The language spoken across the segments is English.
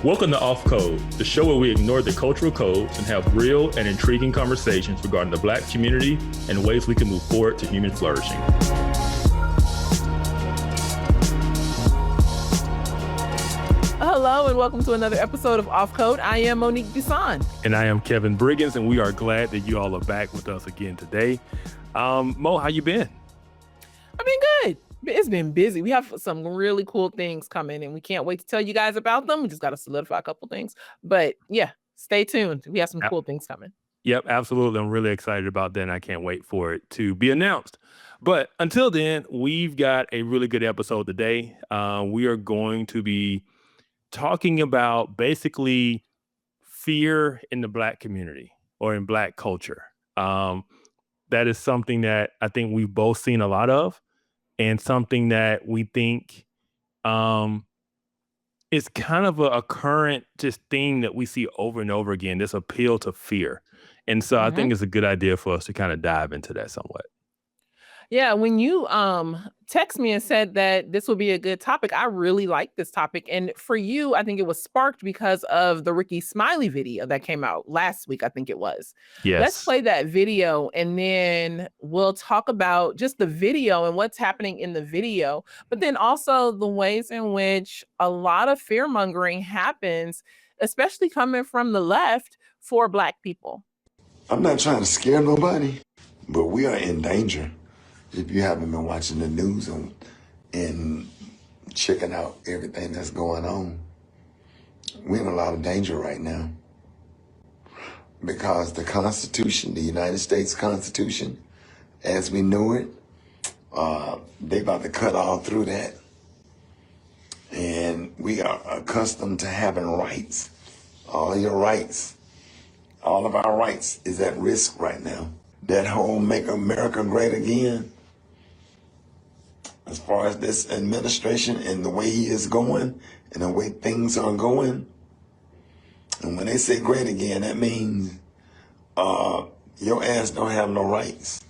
Welcome to Off Code, the show where we ignore the cultural codes and have real and intriguing conversations regarding the Black community and ways we can move forward to human flourishing. Hello and welcome to another episode of Off Code. I am Monique Dusan. And I am Kevin Briggins, and we are glad that you all are back with us again today. Mo, how you been? I've been good. It's been busy. We have some really cool things coming and we can't wait to tell you guys about them. We just got to solidify a couple things. But yeah, stay tuned. We have some cool things coming. Yep, absolutely. I'm really excited about that and I can't wait for it to be announced. But until then, we've got a really good episode today. We are going to be talking about basically fear in the Black community or in Black culture. That is something that I think we've both seen a lot of. And something that we think is kind of a current just thing that we see over and over again, this appeal to fear. And so I think it's a good idea for us to kind of dive into that somewhat. Yeah, when you text me and said that this would be a good topic, I really like this topic. And for you, I think it was sparked because of the Rickey Smiley video that came out last week, I think it was. Yes. Let's play that video and then we'll talk about just the video and what's happening in the video, but then also the ways in which a lot of fear mongering happens, especially coming from the left for Black people. I'm not trying to scare nobody, but we are in danger. If you haven't been watching the news and checking out everything that's going on, we're in a lot of danger right now. Because the Constitution, the United States Constitution, as we know it, they about to cut all through that. And we are accustomed to having rights. All your rights, all of our rights is at risk right now. That whole Make America Great Again, as far as this administration and the way he is going and the way things are going. And when they say great again, that means your ass don't have no rights.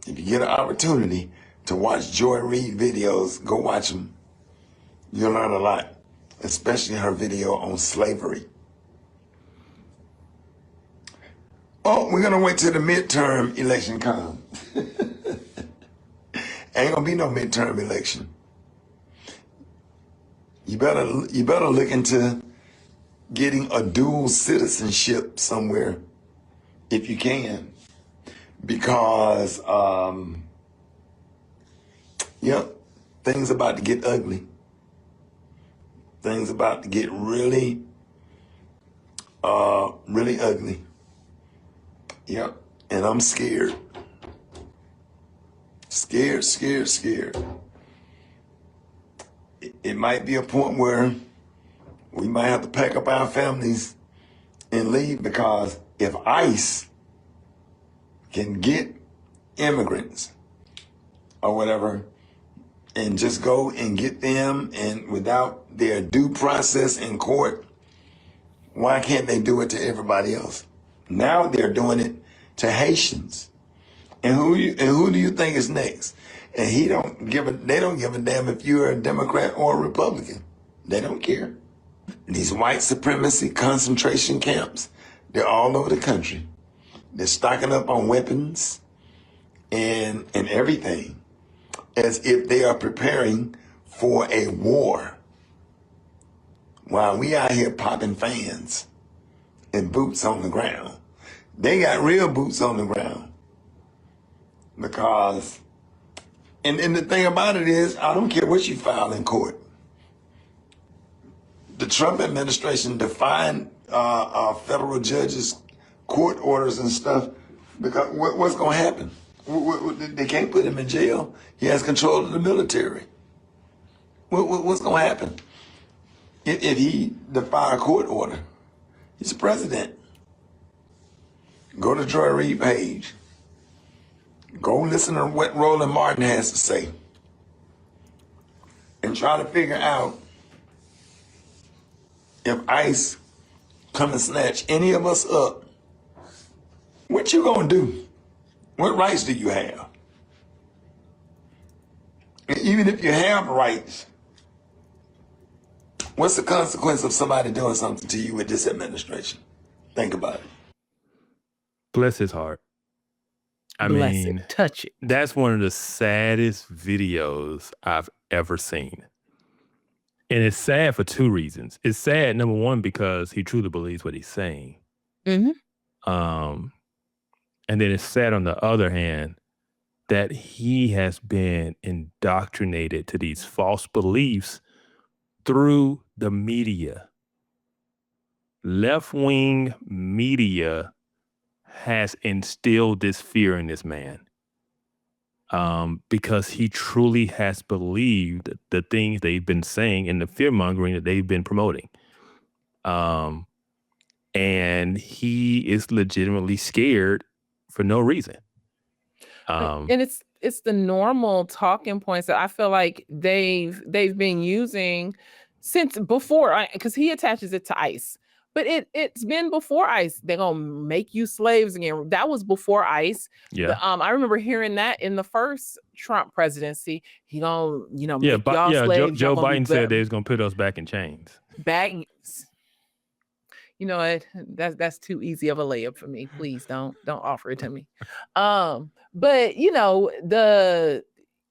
If you get an opportunity to watch Joy Reid videos, go watch them. You'll learn a lot, especially her video on slavery. Oh, we're gonna wait till the midterm election comes. Ain't gonna be no midterm election. You better look into getting a dual citizenship somewhere if you can, because things about to get ugly. Things about to get really ugly. Yep, and I'm scared. Scared. It might be a point where we might have to pack up our families and leave, because if ICE can get immigrants or whatever and just go and get them and without their due process in court, why can't they do it to everybody else? Now they're doing it to Haitians. And who do you think is next? And they don't give a damn if you're a Democrat or a Republican. They don't care. These white supremacy concentration camps, they're all over the country. They're stocking up on weapons and everything, as if they are preparing for a war. While we out here popping fans and boots on the ground. They got real boots on the ground. Because, and the thing about it is, I don't care what you file in court. The Trump administration defied federal judges' court orders and stuff, because what's going to happen? They can't put him in jail. He has control of the military. What's going to happen if he defy a court order? He's the president. Go to Joy Reid page. Go listen to what Roland Martin has to say. And try to figure out if ICE come and snatch any of us up, what you gonna do? What rights do you have? And even if you have rights, What's the consequence of somebody doing something to you with this administration? Think about it. Bless his heart. I Bless mean, it. Touch it. that's one of the saddest videos I've ever seen. And it's sad for two reasons. It's sad, number one, because he truly believes what he's saying. Mm-hmm. And then it's sad on the other hand that he has been indoctrinated to these false beliefs through the media. Left-wing media has instilled this fear in this man. Because he truly has believed the things they've been saying and the fear-mongering that they've been promoting. And he is legitimately scared for no reason. And it's the normal talking points that I feel like they've been using since before, because he attaches it to ICE. But it's been before ICE. They're gonna make you slaves again. That was before ICE. Yeah. I remember hearing that in the first Trump presidency. He gonna, Yeah, make but y'all slaves. Joe y'all gonna be Biden said they was gonna put us back in chains. back. You know what? That's too easy of a layup for me. Please don't offer it to me. But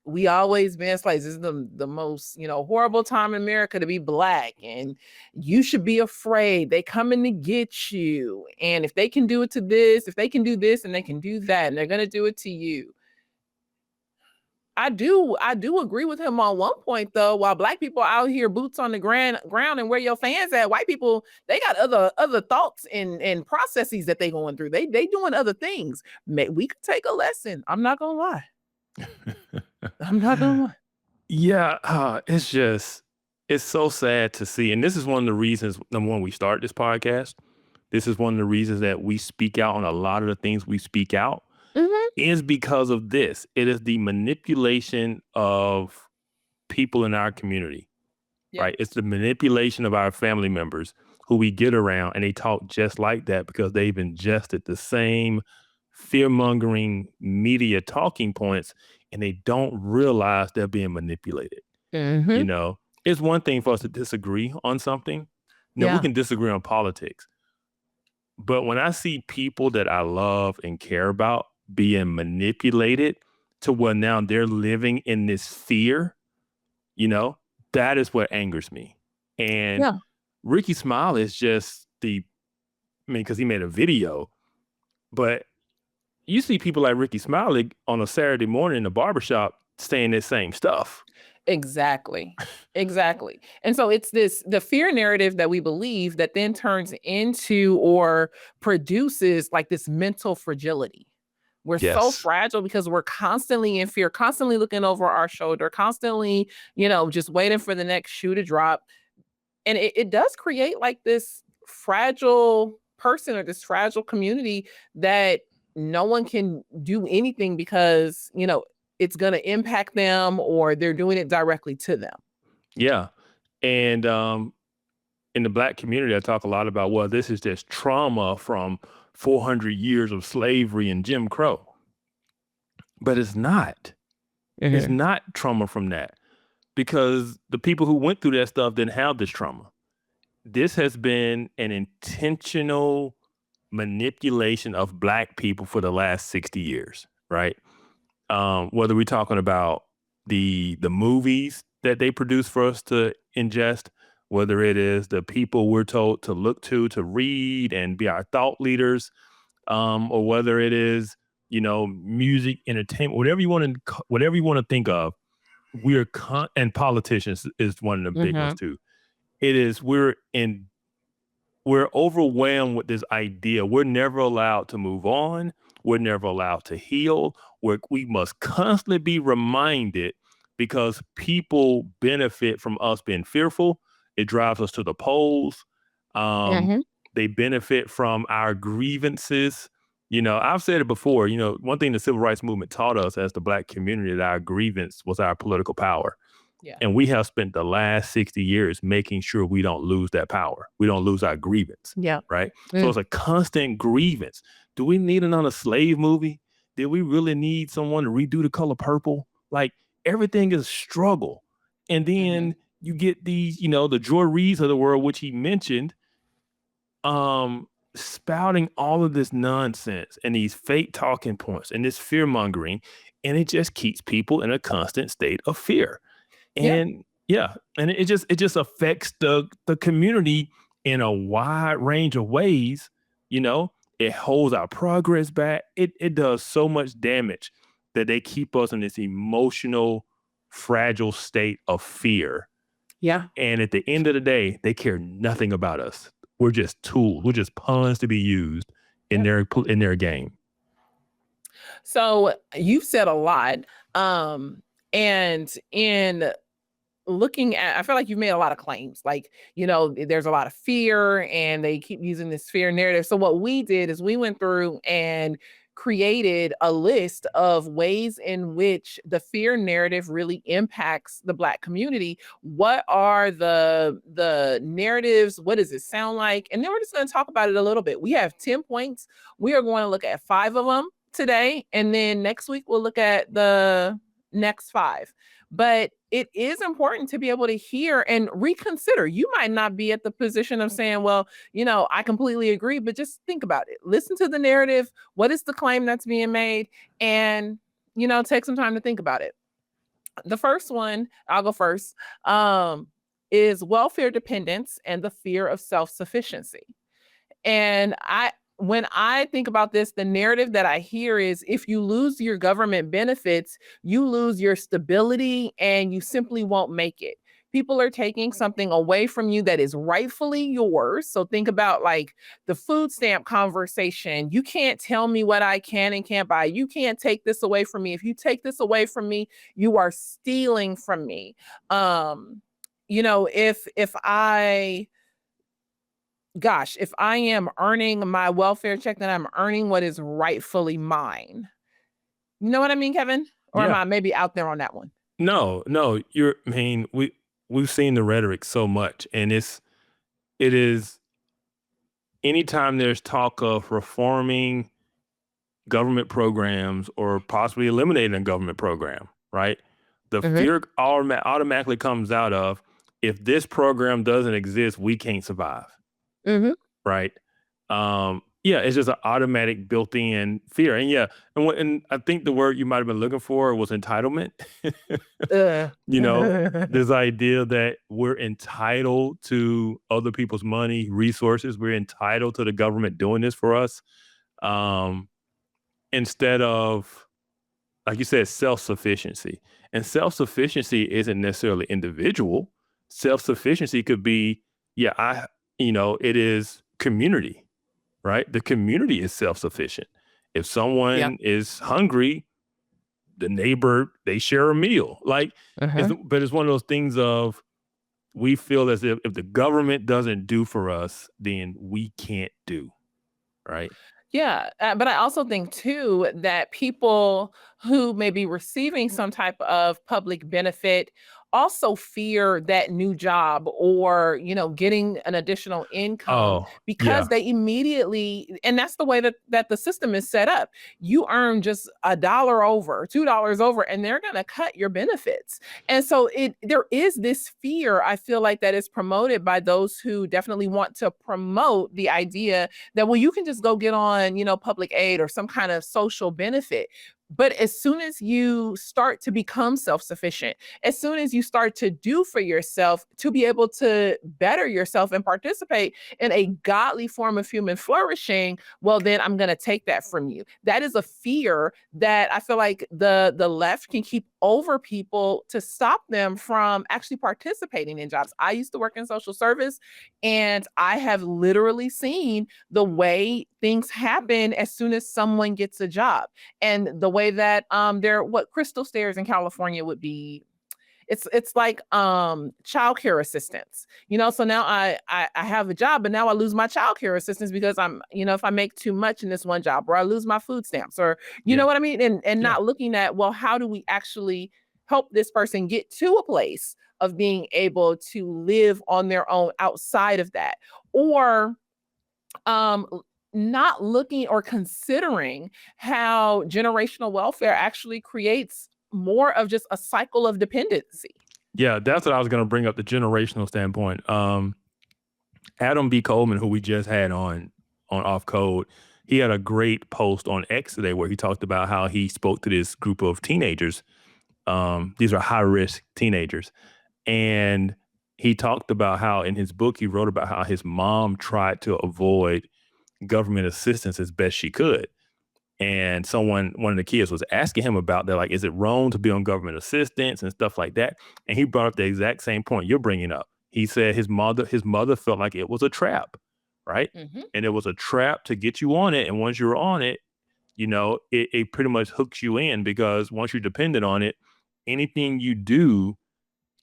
we always been slaves. This is the most, horrible time in America to be Black, and you should be afraid. They coming to get you. And if they can do it to this, if they can do this and they can do that, and they're gonna do it to you. I do agree with him on one point though. While Black people out here boots on the ground and where your fans at, white people, they got other thoughts and processes that they going through. They doing other things. We could take a lesson. I'm not gonna lie. I'm not gonna lie. Yeah, it's so sad to see. And this is one of the reasons, number one, we started this podcast. This is one of the reasons that we speak out on a lot of the things we speak out, is because of this. It is the manipulation of people in our community, right? It's the manipulation of our family members who we get around, and they talk just like that because they've ingested the same fear-mongering media talking points, and they don't realize they're being manipulated. It's one thing for us to disagree on something. We can disagree on politics. But when I see people that I love and care about being manipulated to where now they're living in this fear, that is what angers me. And Rickey Smiley is just because he made a video, but you see people like Rickey Smiley on a Saturday morning in the barbershop saying this same stuff. Exactly. And so it's the fear narrative that we believe that then turns into or produces like this mental fragility. We're so fragile because we're constantly in fear, constantly looking over our shoulder, constantly, just waiting for the next shoe to drop. And it does create like this fragile person or this fragile community that no one can do anything because, it's going to impact them or they're doing it directly to them. Yeah. And in the Black community, I talk a lot about, well, this is just trauma from 400 years of slavery and Jim Crow. But it's not. It's not trauma from that, because the people who went through that stuff didn't have this trauma. This has been an intentional manipulation of Black people for the last 60 years, right? Whether we're talking about the movies that they produce for us to ingest, whether it is the people we're told to look to read and be our thought leaders, or whether it is, music, entertainment, whatever you want to think of, and politicians is one of the big ones too. It is, we're overwhelmed with this idea. We're never allowed to move on. We're never allowed to heal. We must constantly be reminded, because people benefit from us being fearful. It drives us to the polls. They benefit from our grievances. I've said it before, one thing the civil rights movement taught us as the Black community, that our grievance was our political power. Yeah. And we have spent the last 60 years making sure we don't lose that power. We don't lose our grievance. Yeah. Right. So it's a constant grievance. Do we need another slave movie? Did we really need someone to redo The Color Purple? Like, everything is struggle. And then you get these, the Joy Reids of the world, which he mentioned, spouting all of this nonsense and these fake talking points and this fear mongering, and it just keeps people in a constant state of fear. Yeah. And and it just affects the community in a wide range of ways. It holds our progress back. It does so much damage that they keep us in this emotional, fragile state of fear. Yeah. And at the end of the day, they care nothing about us. We're just tools. We're just pawns to be used in their game. So you've said a lot. And in looking at, I feel like you've made a lot of claims. Like, there's a lot of fear and they keep using this fear narrative. So what we did is we went through and created a list of ways in which the fear narrative really impacts the Black community. What are the narratives? What does it sound like? And then we're just going to talk about it a little bit. We have 10 points. We are going to look at 5 of them today. And then next week, we'll look at the next 5. But it is important to be able to hear and reconsider. You might not be at the position of saying, well, I completely agree, but just think about it. Listen to the narrative. What is the claim that's being made? And, take some time to think about it. The first one, I'll go first, is welfare dependence and the fear of self-sufficiency. And when I think about this, the narrative that I hear is if you lose your government benefits, you lose your stability and you simply won't make it. People are taking something away from you that is rightfully yours. So think about like the food stamp conversation. You can't tell me what I can and can't buy. You can't take this away from me. If you take this away from me, you are stealing from me. If I am earning my welfare check, then I'm earning what is rightfully mine. You know what I mean, Kevin? Or am I maybe out there on that one? No, we've seen the rhetoric so much, and it is anytime there's talk of reforming government programs or possibly eliminating a government program, right? The fear automatically comes out of, if this program doesn't exist, we can't survive. Right. It's just an automatic built-in fear. And and I think the word you might have been looking for was entitlement. This idea that we're entitled to other people's money, resources. We're entitled to the government doing this for us. Instead of, like you said, self-sufficiency. And self-sufficiency isn't necessarily individual. Self-sufficiency could be, it is community, right? The community is self-sufficient. If someone is hungry, the neighbor, they share a meal. But it's one of those things of, we feel as if the government doesn't do for us, then we can't do, right? Yeah, but I also think too that people who may be receiving some type of public benefit also fear that new job or getting an additional income because they immediately, and that's the way that the system is set up. You earn just $1 over, $2 over, and they're going to cut your benefits. And so there is this fear, I feel like, that is promoted by those who definitely want to promote the idea that, well, you can just go get on public aid or some kind of social benefit. But as soon as you start to become self-sufficient, as soon as you start to do for yourself to be able to better yourself and participate in a godly form of human flourishing, well, then I'm going to take that from you. That is a fear that I feel like the left can keep over people to stop them from actually participating in jobs. I used to work in social service, and I have literally seen the way things happen as soon as someone gets a job. And the way that what Crystal Stairs in California would be, it's like childcare assistance. So now I have a job, but now I lose my childcare assistance because I'm, if I make too much in this one job, or I lose my food stamps, or you know what I mean? And not looking at, well, how do we actually help this person get to a place of being able to live on their own outside of that? Or not looking or considering how generational welfare actually creates more of just a cycle of dependency. Yeah, that's what I was going to bring up, the generational standpoint. Adam B. Coleman, who we just had on Off Code, he had a great post on X today where he talked about how he spoke to this group of teenagers. These are high risk teenagers. And he talked about how in his book, he wrote about how his mom tried to avoid government assistance as best she could. And one of the kids was asking him about that, like, is it wrong to be on government assistance and stuff like that? And he brought up the exact same point you're bringing up. He said his mother felt like it was a trap, right? Mm-hmm. And it was a trap to get you on it. And once you're on it, it pretty much hooks you in, because once you're dependent on it, anything you do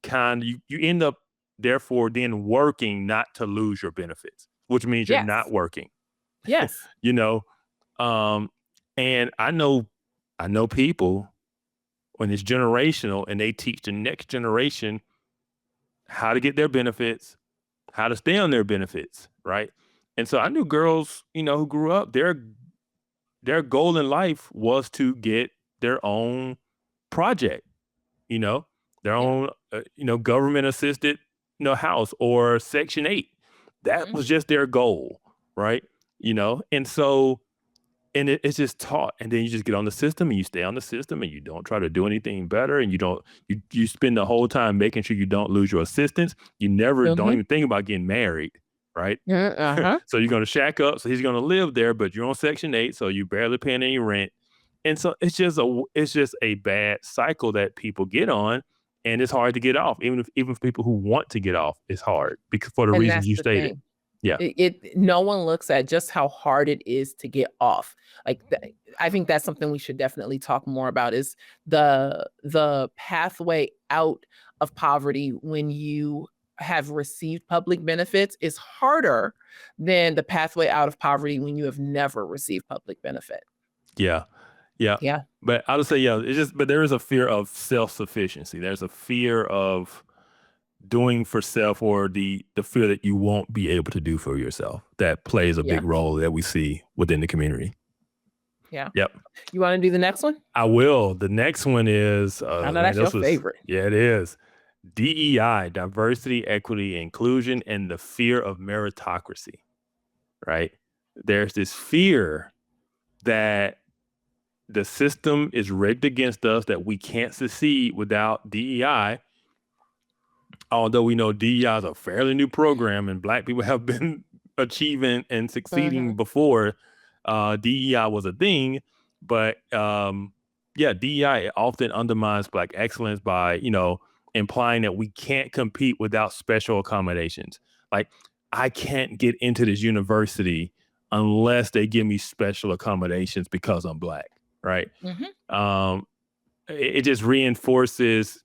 you end up therefore then working not to lose your benefits, which means you're Yes. not working. Yes. And I know people when it's generational and they teach the next generation how to get their benefits, how to stay on their benefits, right? And so I knew girls, who grew up, their goal in life was to get their own project, their own, government assisted, house or Section 8. That was just their goal, right? And so, and it's just taught, and then you just get on the system and you stay on the system and you don't try to do anything better, and you spend the whole time making sure you don't lose your assistance. You never don't even think about getting married, right? So you're going to shack up, so he's going to live there, but you're on Section 8, so you barely paying any rent. And so it's just a bad cycle that people get on, and it's hard to get off. Even for people who want to get off, it's hard because for the And reasons that's you the stated. thing. Yeah. No one looks at just how hard it is to get off. I think that's something we should definitely talk more about, is the pathway out of poverty when you have received public benefits is harder than the pathway out of poverty when you have never received public benefit. Yeah. But I would say, but there is a fear of self-sufficiency. There's a fear of doing for self, or the fear that you won't be able to do for yourself, that plays a big role that we see within the community. Yeah. Yep. You want to do the next one? I will. The next one is, I know that's your favorite. Yeah, it is. DEI, diversity, equity, inclusion, and the fear of meritocracy, right? There's this fear that the system is rigged against us, that we can't succeed without DEI. Although we know DEI is a fairly new program and Black people have been achieving and succeeding before DEI was a thing. But DEI often undermines Black excellence by, implying that we can't compete without special accommodations. Like, I can't get into this university unless they give me special accommodations because I'm Black, right? It just reinforces,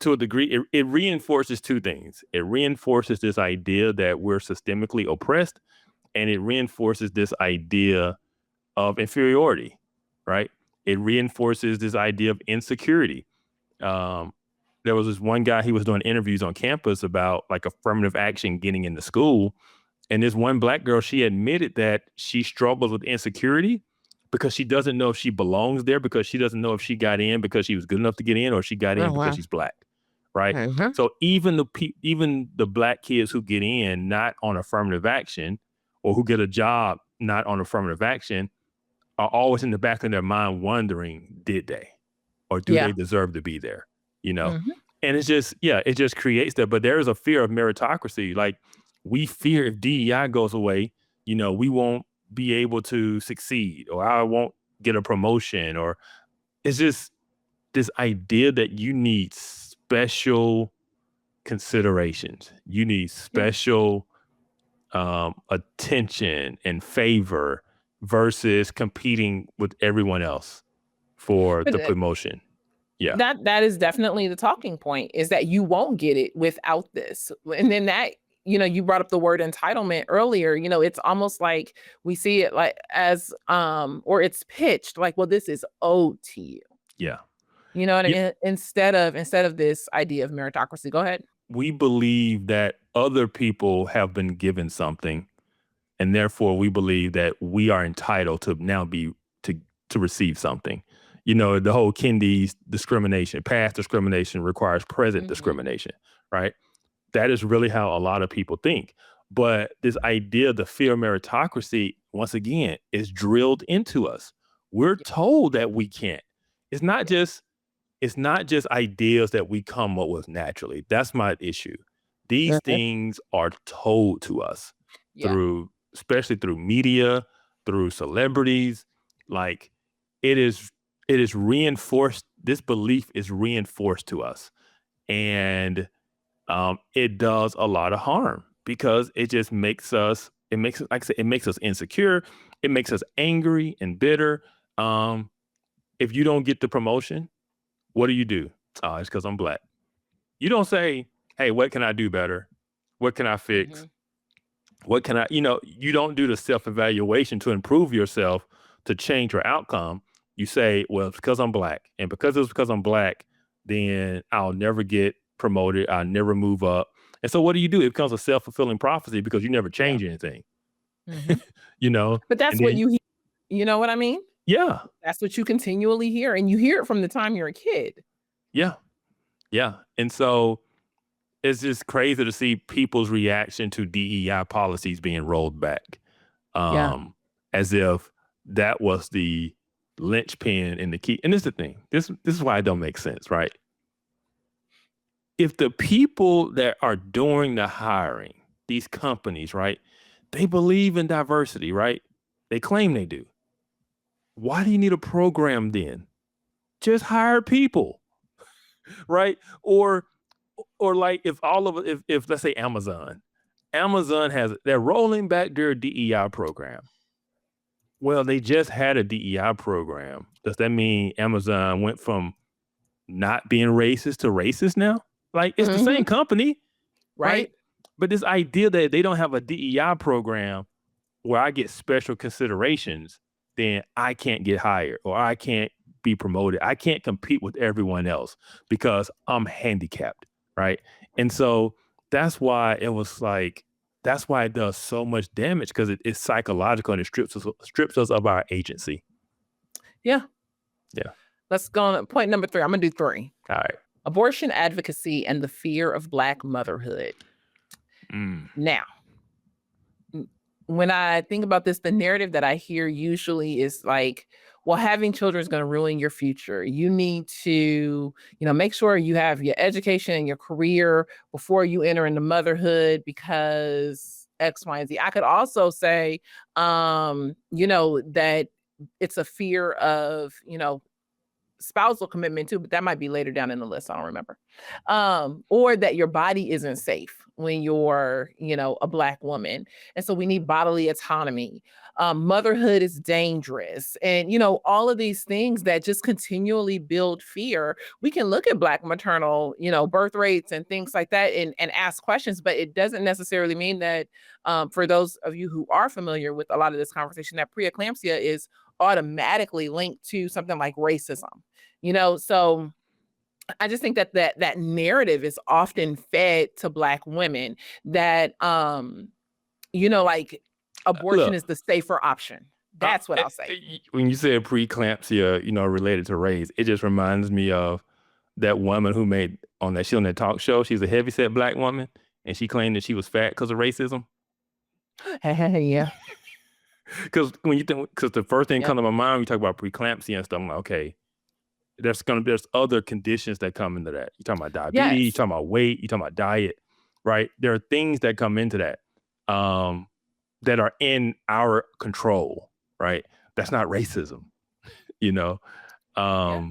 to a degree, it reinforces two things. It reinforces this idea that we're systemically oppressed, and it reinforces this idea of inferiority, right? It reinforces this idea of insecurity. There was this one guy, he was doing interviews on campus about like affirmative action getting into school. And this one Black girl, she admitted that she struggles with insecurity because she doesn't know if she belongs there, because she doesn't know if she got in because she was good enough to get in, or she got in because she's Black, right? So even the Black kids who get in not on affirmative action, or who get a job not on affirmative action, are always in the back of their mind wondering, did they? Or do they deserve to be there? And it's just, it just creates that. But there is a fear of meritocracy. Like, we fear if DEI goes away, we won't be able to succeed, or I won't get a promotion, or it's just this idea that you need special considerations. You need special attention and favor versus competing with everyone else for the promotion. Yeah. That is definitely the talking point, is that you won't get it without this. And then that, you brought up the word entitlement earlier. It's almost like we see it like as or it's pitched like, well, this is owed to you. Yeah. You know what I mean? Instead of this idea of meritocracy. Go ahead. We believe that other people have been given something, and therefore we believe that we are entitled to now to receive something. The whole Kendi's discrimination, past discrimination requires present Mhm. discrimination, right? That is really how a lot of people think. But this idea, the fear of meritocracy, once again, is drilled into us. We're told that we can't. It's not just ideas that we come up with naturally. That's my issue. These Mhm. things are told to us Yeah. especially through media, through celebrities. Like it is reinforced. This belief is reinforced to us. And it does a lot of harm because it just makes us, like I said, it makes us insecure. It makes us angry and bitter. If you don't get the promotion, what do? Oh, it's because I'm Black. You don't say, hey, what can I do better? What can I fix? Mhm. What can I, you don't do the self-evaluation to improve yourself to change your outcome. You say, well, it's because I'm Black. And because I'm Black, then I'll never get promoted. I'll never move up. And so what do? It becomes a self-fulfilling prophecy because you never Yeah. change anything, Mhm. you know? But that's And what then, you hear. You know what I mean? yeah, That's what you continually hear, and you hear it from the time you're a kid. yeah, yeah. And so it's just crazy to see people's reaction to DEI policies being rolled back, Yeah. as if that was the linchpin in the key. And this is the thing. This is why it don't make sense, right? If the people that are doing the hiring, these companies, right, they believe in diversity, right? They claim they do. Why do you need a program then? Just hire people, right? Or like if all of it, if let's say Amazon they're rolling back their DEI program. Well, they just had a DEI program. Does that mean Amazon went from not being racist to racist now? Like it's the same Mhm. company, right? Right? But this idea that they don't have a DEI program where I get special considerations, then I can't get hired or I can't be promoted. I can't compete with everyone else because I'm handicapped, right? And so that's why that's why it does so much damage because it's psychological and it strips us of our agency. Yeah. Yeah. Let's go on to point number 3. I'm gonna do 3. All right. Abortion advocacy and the fear of Black motherhood. Mm. Now, when I think about this, the narrative that I hear usually is like, well, having children is going to ruin your future. You need to, make sure you have your education and your career before you enter into motherhood because X, Y, and Z. I could also say, that it's a fear of, spousal commitment too, but that might be later down in the list. I don't remember. Or that your body isn't safe when you're, a Black woman. And so we need bodily autonomy. Motherhood is dangerous. And, all of these things that just continually build fear. We can look at Black maternal, birth rates and things like that and ask questions, but it doesn't necessarily mean that for those of you who are familiar with a lot of this conversation, that preeclampsia is automatically linked to something like racism. So I just think that narrative is often fed to Black women that like abortion Look, is the safer option. That's what I'll say. when you said preeclampsia, related to race, it just reminds me of that woman who made on that talk show. She's a heavyset Black woman, and she claimed that she was fat because of racism. Yeah. Because the first thing Yeah. comes to my mind when you talk about preeclampsia and stuff, I'm like, okay, there's other conditions that come into that. You're talking about diabetes, you're Yes. talking about weight, you're talking about diet, right? There are things that come into that that are in our control, right? That's not racism, you know. Yeah.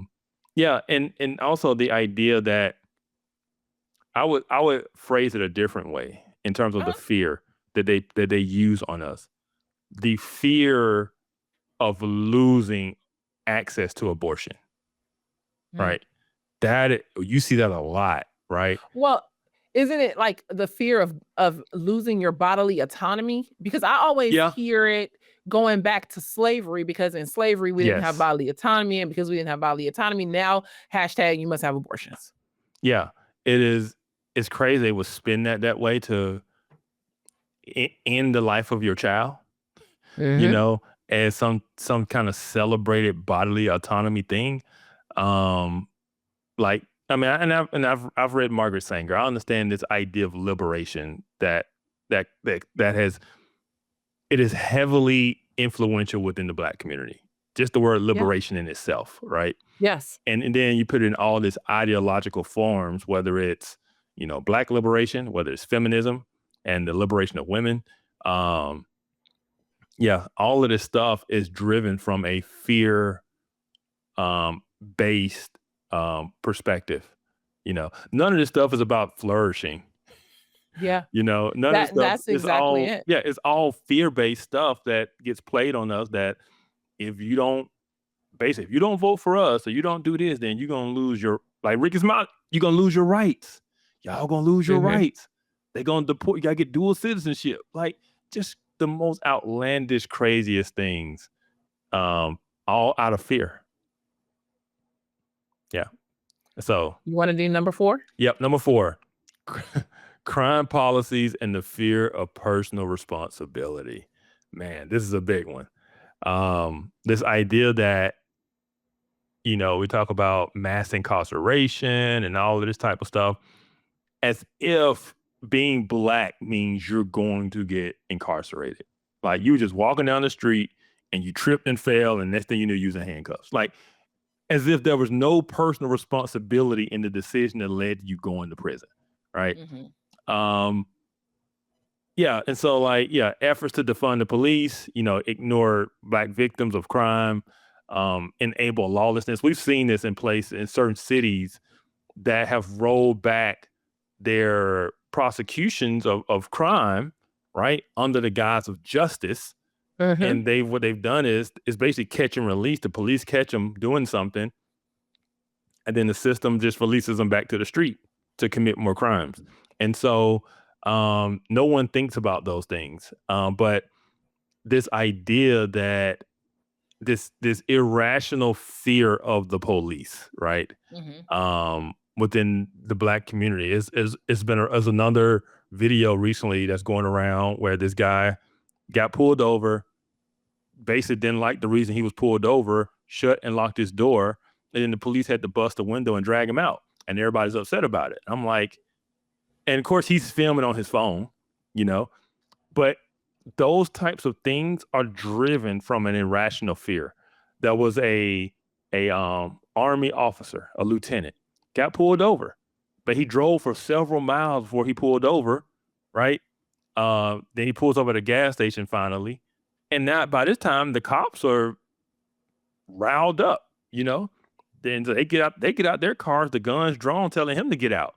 Yeah, and also the idea that I would phrase it a different way in terms of the Uh-huh. fear that they use on us. The fear of losing access to abortion, Mm. right? You see that a lot, right? Well, isn't it like the fear of losing your bodily autonomy? Because I always Yeah. hear it going back to slavery, because in slavery we didn't have Yes. bodily autonomy, and because we didn't have bodily autonomy, now hashtag you must have abortions. Yeah. It is. It's crazy they would spin that way to end the life of your child, you Mhm. know, as some kind of celebrated bodily autonomy thing. Like, I mean, I've read Margaret Sanger. I understand this idea of liberation that has, it is heavily influential within the Black community. Just the word liberation in itself, right? Yes. And then you put it in all this ideological forms, whether it's, Black liberation, whether it's feminism and the liberation of women. Yeah, all of this stuff is driven from a fear based perspective. None of this stuff is about flourishing. Yeah. None of this stuff That's is exactly all, it. it's all fear-based stuff that gets played on us, that if you don't vote for us or you don't do this, then you're gonna lose your, like Rickey Smiley, you're gonna lose your rights. Y'all gonna lose your rights. They're gonna deport, you gotta get dual citizenship. Like, just the most outlandish, craziest things, all out of fear. Yeah. So You want to do number 4? Yep. Number 4, crime policies and the fear of personal responsibility. Man, this is a big one. This idea that, we talk about mass incarceration and all of this type of stuff as if being Black means you're going to get incarcerated. Like, you just walking down the street and you tripped and fell, and next thing you know, you're using handcuffs. Like, as if there was no personal responsibility in the decision that led to you going to prison, right? Yeah, and so, like, efforts to defund the police, ignore Black victims of crime, enable lawlessness. We've seen this in place in certain cities that have rolled back their prosecutions of crime, right, under the guise of justice. And what they've done is basically catch and release. The police catch them doing something, and then the system just releases them back to the street to commit more crimes. And so no one thinks about those things. But this idea that this irrational fear of the police, right, within the Black community is another video recently that's going around where this guy got pulled over, basically didn't like the reason he was pulled over, shut and locked his door, and then the police had to bust the window and drag him out, and everybody's upset about it. I'm like, and of course he's filming on his phone, but those types of things are driven from an irrational fear. There was a Army officer, a lieutenant, got pulled over, but he drove for several miles before he pulled over, right? Then he pulls over at a gas station finally, and now by this time the cops are riled up, Then they get out their cars, the guns drawn, telling him to get out.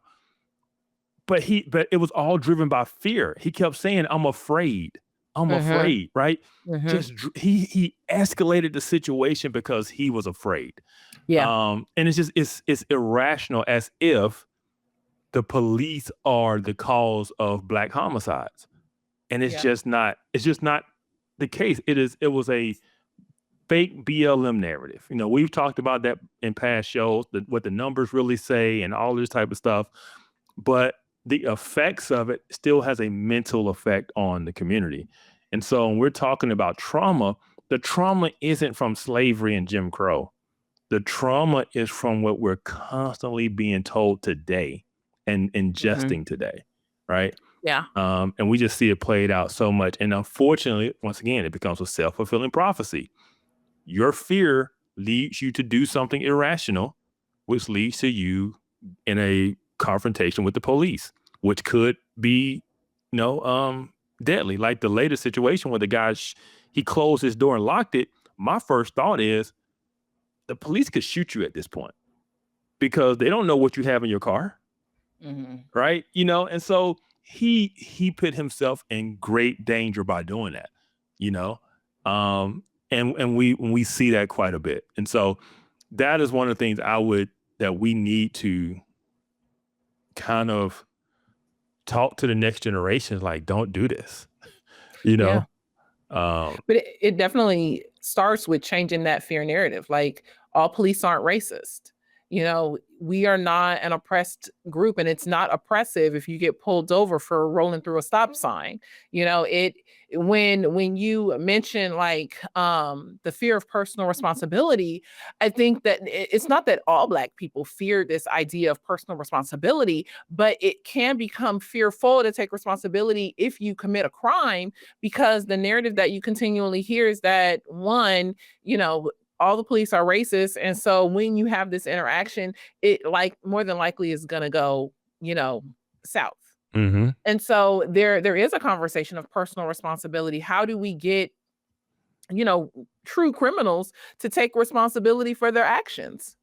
But it was all driven by fear. He kept saying, "I'm afraid. I'm afraid," right? Just he escalated the situation because he was afraid. Yeah. And it's irrational, as if the police are the cause of Black homicides. And it's just not the case. It was a fake BLM narrative. We've talked about that in past shows, what the numbers really say and all this type of stuff. But the effects of it still has a mental effect on the community. And so when we're talking about trauma, the trauma isn't from slavery and Jim Crow. The trauma is from what we're constantly being told today and ingesting today, right? Yeah. And we just see it played out so much. And unfortunately, once again, it becomes a self-fulfilling prophecy. Your fear leads you to do something irrational, which leads to you in a confrontation with the police, which could be, deadly. Like the latest situation where the guy, he closed his door and locked it. My first thought is the police could shoot you at this point because they don't know what you have in your car. Right. And so he put himself in great danger by doing that, and we see that quite a bit. And so that is one of the things that we need to kind of talk to the next generation, like, don't do this, But it definitely starts with changing that fear narrative. Like, all police aren't racist. We are not an oppressed group, and it's not oppressive if you get pulled over for rolling through a stop sign. It when you mention like the fear of personal responsibility, I think that it's not that all Black people fear this idea of personal responsibility, but it can become fearful to take responsibility if you commit a crime, because the narrative that you continually hear is that one, all the police are racist. And so when you have this interaction, it like more than likely is gonna go, south. Mm-hmm. And so there is a conversation of personal responsibility. How do we get, true criminals to take responsibility for their actions?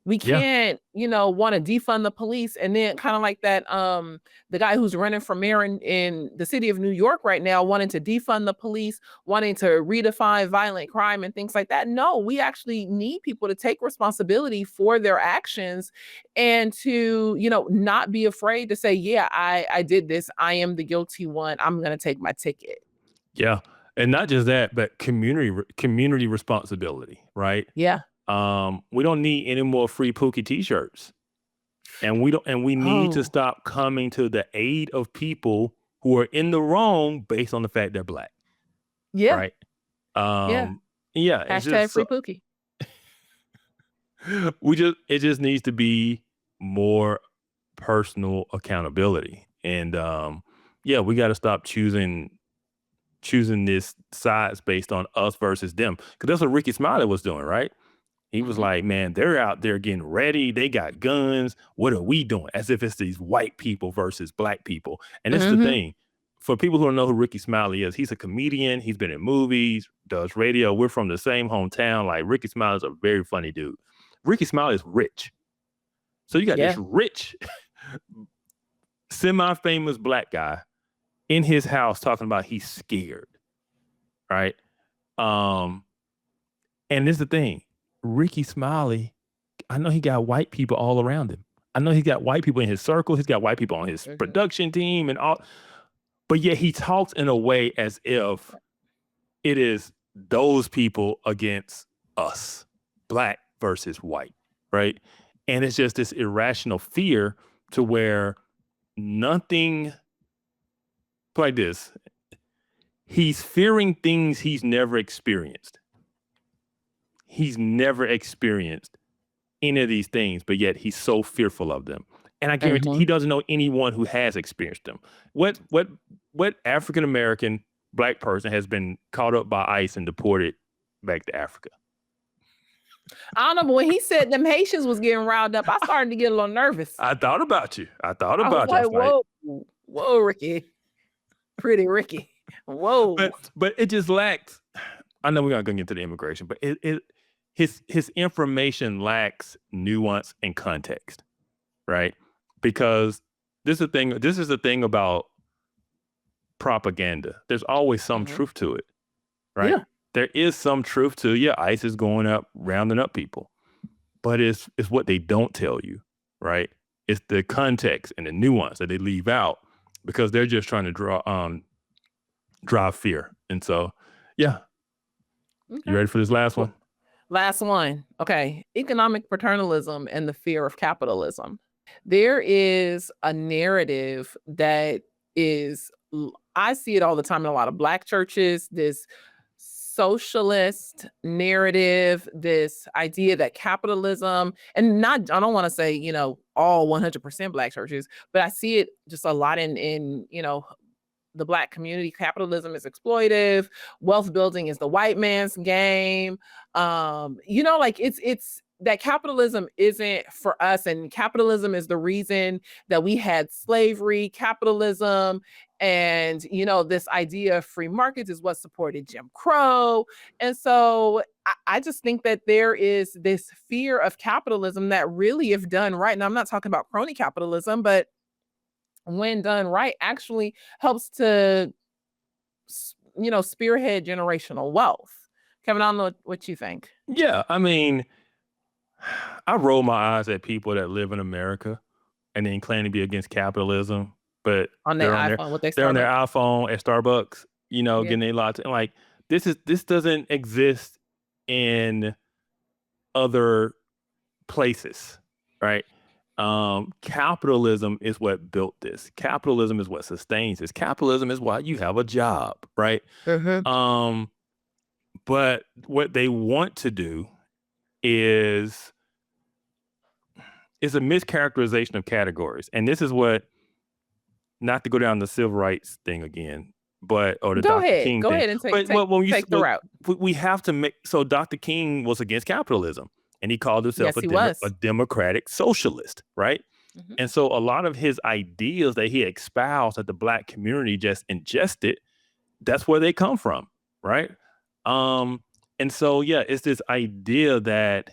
We Yeah. can't, want to defund the police, and then kind of like that, the guy who's running for mayor in the city of New York right now, wanting to defund the police, wanting to redefine violent crime and things like that. No, we actually need people to take responsibility for their actions, and to, not be afraid to say, yeah, I did this. I am the guilty one. I'm going to take my ticket. Yeah. And not just that, but community responsibility, right? Yeah. We don't need any more free Pookie t-shirts. And we need to Oh, stop coming to the aid of people who are in the wrong based on the fact they're Black, yeah. right? Yeah. Yeah, it's Hashtag just free Pookie. it just needs to be more personal accountability. And yeah, we got to stop choosing this sides based on us versus them. Because that's what Rickey Smiley was doing, right? He was like, man, they're out there getting ready. They got guns. What are we doing? As if it's these white people versus Black people. And this is the Mhm. thing. For people who don't know who Rickey Smiley is, he's a comedian. He's been in movies, does radio. We're from the same hometown. Like, Rickey Smiley is a very funny dude. Rickey Smiley is rich. So you got Yeah. this rich, semi-famous Black guy in his house talking about he's scared, right? And this is the thing. Rickey Smiley, I know he got white people all around him. I know he's got white people in his circle. He's got white people on his production team and all. But yet he talks in a way as if it is those people against us, Black versus white, right? And it's just this irrational fear to where nothing like this. He's fearing things he's never experienced. He's never experienced any of these things, but yet he's so fearful of them. And I guarantee he doesn't know anyone who has experienced them. What African American Black person has been caught up by ICE and deported back to Africa? I don't know, but when he said them Haitians was getting riled up, I started to get a little nervous. I thought about you. I was like, whoa, Rickey. Pretty Rickey. Whoa. But it just lacked. I know we're not going to get into the immigration, but his information lacks nuance and context, right? Because this is the thing about propaganda. There's always some truth to it, right? Yeah. There is some truth to, ICE is going up, rounding up people, but it's what they don't tell you, right? It's the context and the nuance that they leave out because they're just trying to drive fear. And so, yeah. Okay. You ready for this last one? Last one. Okay. Economic paternalism and the fear of capitalism. There is a narrative that is, I see it all the time in a lot of Black churches, this socialist narrative, this idea that capitalism, and I don't want to say, all 100% Black churches, but I see it just a lot in the Black community. Capitalism is exploitive. Wealth building is the white man's game. It's that capitalism isn't for us, and capitalism is the reason that we had slavery. Capitalism and this idea of free markets is what supported Jim Crow. And so I just think that there is this fear of capitalism that really, if done right, and I'm not talking about crony capitalism, but when done right, actually helps to, spearhead generational wealth. Kevin, I don't know what you think. Yeah, I mean, I roll my eyes at people that live in America and then claim to be against capitalism, but On their iPhone, they're on their iPhone at Starbucks, getting their latte. And like this doesn't exist in other places, right? Capitalism is what built this. Capitalism is what sustains this. Capitalism is why you have a job, right? But what they want to do is a mischaracterization of categories. And this is what, not to go down the civil rights thing again, or the Go Dr. ahead. King Go thing. ahead and take the But route. we have to make, so Dr. King was against capitalism and he called himself Yes, he was. a democratic socialist, right? And so a lot of his ideas that he espoused that the Black community just ingested, that's where they come from, right? And so, yeah, it's this idea that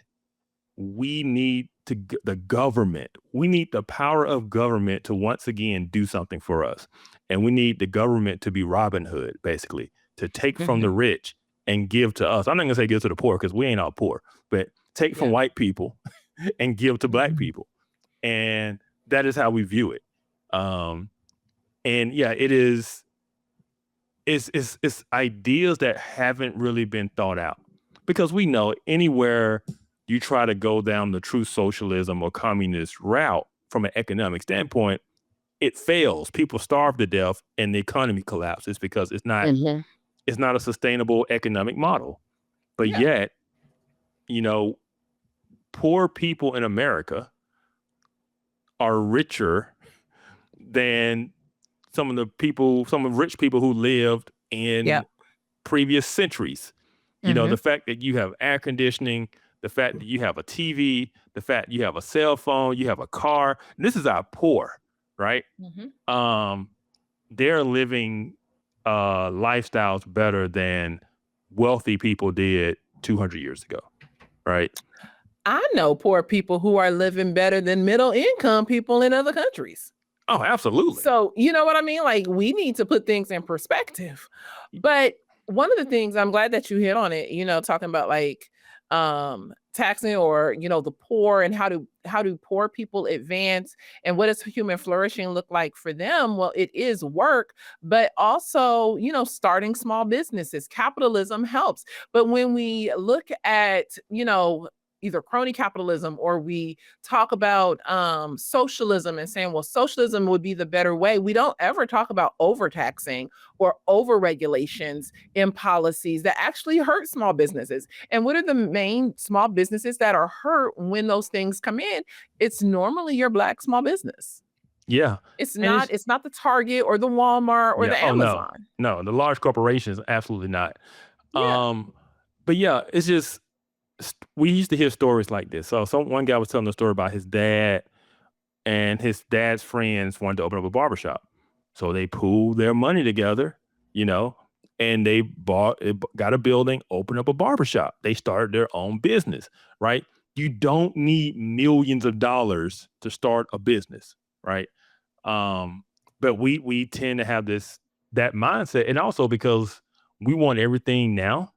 we need the government. We need the power of government to once again do something for us. And we need the government to be Robin Hood, basically, to take from the rich and give to us. I'm not gonna say give to the poor because we ain't all poor, but take from white people and give to Black people. And that is how we view it. And yeah, it's ideas that haven't really been thought out, because we know anywhere you try to go down the true socialism or communist route from an economic standpoint, it fails. People starve to death and the economy collapses because it's not a sustainable economic model. But yet, poor people in America are richer than some of rich people who lived in previous centuries. The fact that you have air conditioning, the fact that you have a TV, the fact you have a cell phone, you have a car. This is our poor, right? They're living lifestyles better than wealthy people did 200 years ago, right? I know poor people who are living better than middle income people in other countries. Oh, absolutely. So, you know what I mean? Like, we need to put things in perspective. But one of the things, I'm glad that you hit on it, talking about like taxing or, the poor, and how do poor people advance, and what does human flourishing look like for them? Well, it is work, but also, starting small businesses. Capitalism helps. But when we look at, either crony capitalism, or we talk about socialism and saying, well, socialism would be the better way, we don't ever talk about overtaxing or over-regulations in policies that actually hurt small businesses. And what are the main small businesses that are hurt when those things come in? It's normally your Black small business. Yeah. It's not the Target or the Walmart or the Amazon. No, the large corporations, absolutely not. Yeah. But yeah, it's just, we used to hear stories like this. So one guy was telling a story about his dad, and his dad's friends wanted to open up a barbershop. So they pooled their money together, and they got a building, opened up a barbershop. They started their own business, right? You don't need millions of dollars to start a business, right? But we tend to have that mindset, and also because we want everything now.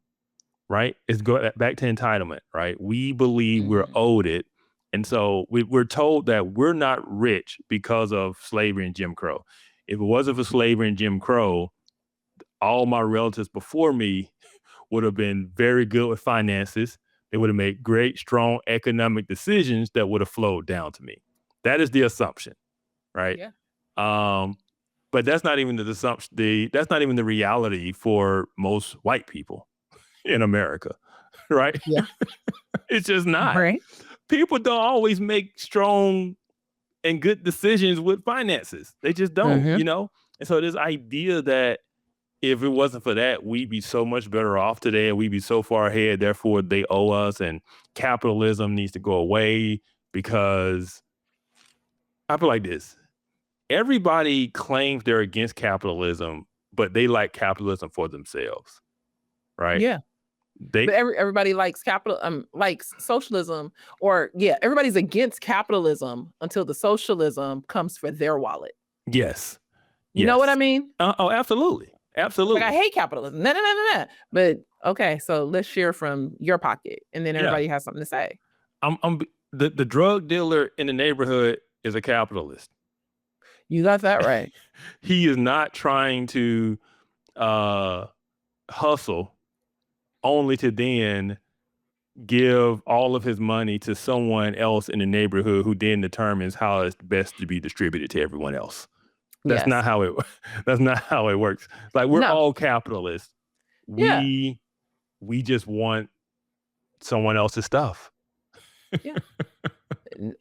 Right? It's go back to entitlement, right? We believe we're owed it. And so we're told that we're not rich because of slavery and Jim Crow. If it wasn't for slavery and Jim Crow, all my relatives before me would have been very good with finances. They would have made great, strong economic decisions that would have flowed down to me. That is the assumption, right? Yeah. But that's not even the assumption. That's not even the reality for most white people in America, right? Yeah. It's just not. Right. People don't always make strong and good decisions with finances. They just don't, And so this idea that if it wasn't for that, we'd be so much better off today, and we'd be so far ahead, therefore they owe us, and capitalism needs to go away, because I feel like this. Everybody claims they're against capitalism, but they like capitalism for themselves, right? Yeah. But everybody likes likes socialism, or everybody's against capitalism until the socialism comes for their wallet. Yes. You know what I mean? Oh, absolutely. Absolutely. Like, I hate capitalism. No. But okay, so let's share from your pocket, and then everybody has something to say. The drug dealer in the neighborhood is a capitalist. You got that right. He is not trying to hustle only to then give all of his money to someone else in the neighborhood who then determines how it's best to be distributed to everyone else. That's not Yes. how it that's not how it works. Like, we're No. all capitalists. Yeah. We just want someone else's stuff. Yeah.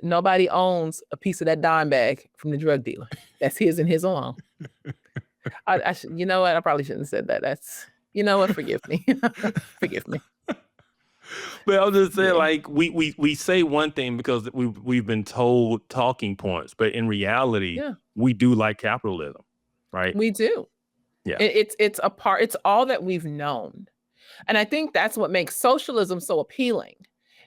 Nobody owns a piece of that dime bag from the drug dealer. That's his and his alone. You know what? I probably shouldn't have said that. You know what? Forgive me. Forgive me. But I was just saying, Yeah. like, we say one thing because we've been told talking points, but in reality, Yeah. we do like capitalism, right? We do. Yeah. It's all that we've known. And I think that's what makes socialism so appealing,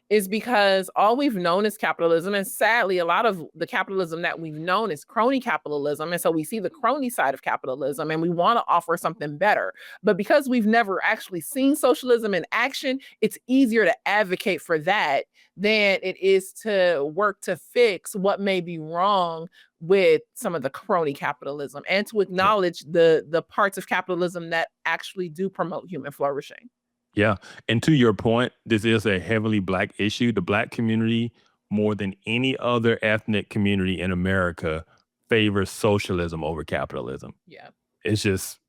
is because all we've known is capitalism. And sadly, a lot of the capitalism that we've known is crony capitalism. And so we see the crony side of capitalism and we want to offer something better. But because we've never actually seen socialism in action, it's easier to advocate for that than it is to work to fix what may be wrong with some of the crony capitalism and to acknowledge the parts of capitalism that actually do promote human flourishing. Yeah. And to your point, this is a heavily Black issue. The Black community, more than any other ethnic community in America, favors socialism over capitalism. Yeah. It's just,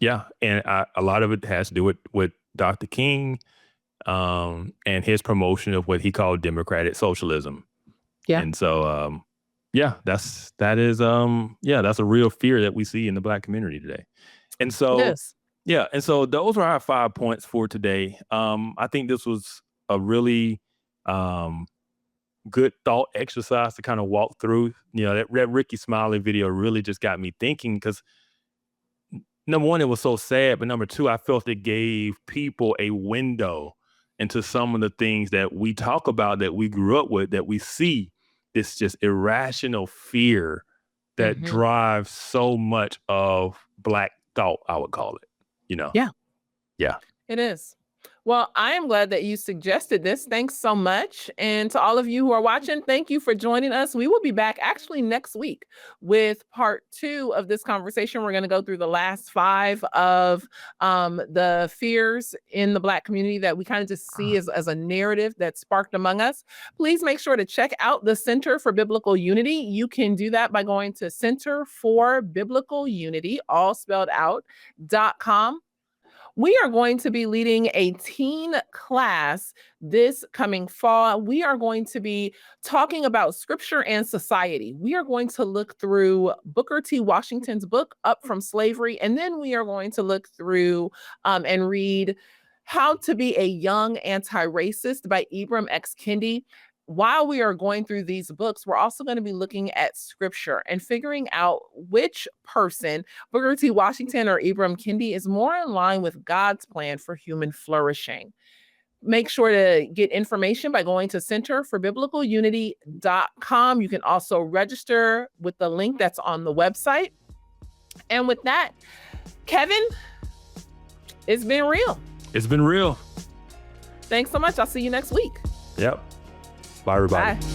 yeah. And a lot of it has to do with Dr. King and his promotion of what he called democratic socialism. Yeah. And so, that's a real fear that we see in the Black community today. And so, Yes. yeah, and so those are our 5 points for today. I think this was a really good thought exercise to kind of walk through. You know, that Rickey Smiley video really just got me thinking because, number one, it was so sad, but number two, I felt it gave people a window into some of the things that we talk about, that we grew up with, that we see this just irrational fear that Mhm. drives so much of Black thought, I would call it. You know? Yeah. Yeah. It is. Well, I am glad that you suggested this. Thanks so much. And to all of you who are watching, thank you for joining us. We will be back actually next week with part 2 of this conversation. We're going to go through the last 5 of the fears in the Black community that we kind of just see as a narrative that's sparked among us. Please make sure to check out the Center for Biblical Unity. You can do that by going to Center for Biblical Unity, all spelled out, .com. We are going to be leading a teen class this coming fall. We are going to be talking about scripture and society. We are going to look through Booker T. Washington's book, Up from Slavery, and then we are going to look through and read How to Be a Young Anti-Racist by Ibram X. Kendi. While we are going through these books, we're also going to be looking at scripture and figuring out which person, Booker T. Washington or Ibram Kendi, is more in line with God's plan for human flourishing. Make sure to get information by going to centerforbiblicalunity.com. You can also register with the link that's on the website. And with that, Kevin, it's been real. It's been real. Thanks so much. I'll see you next week. Yep. Bye, everybody. Bye.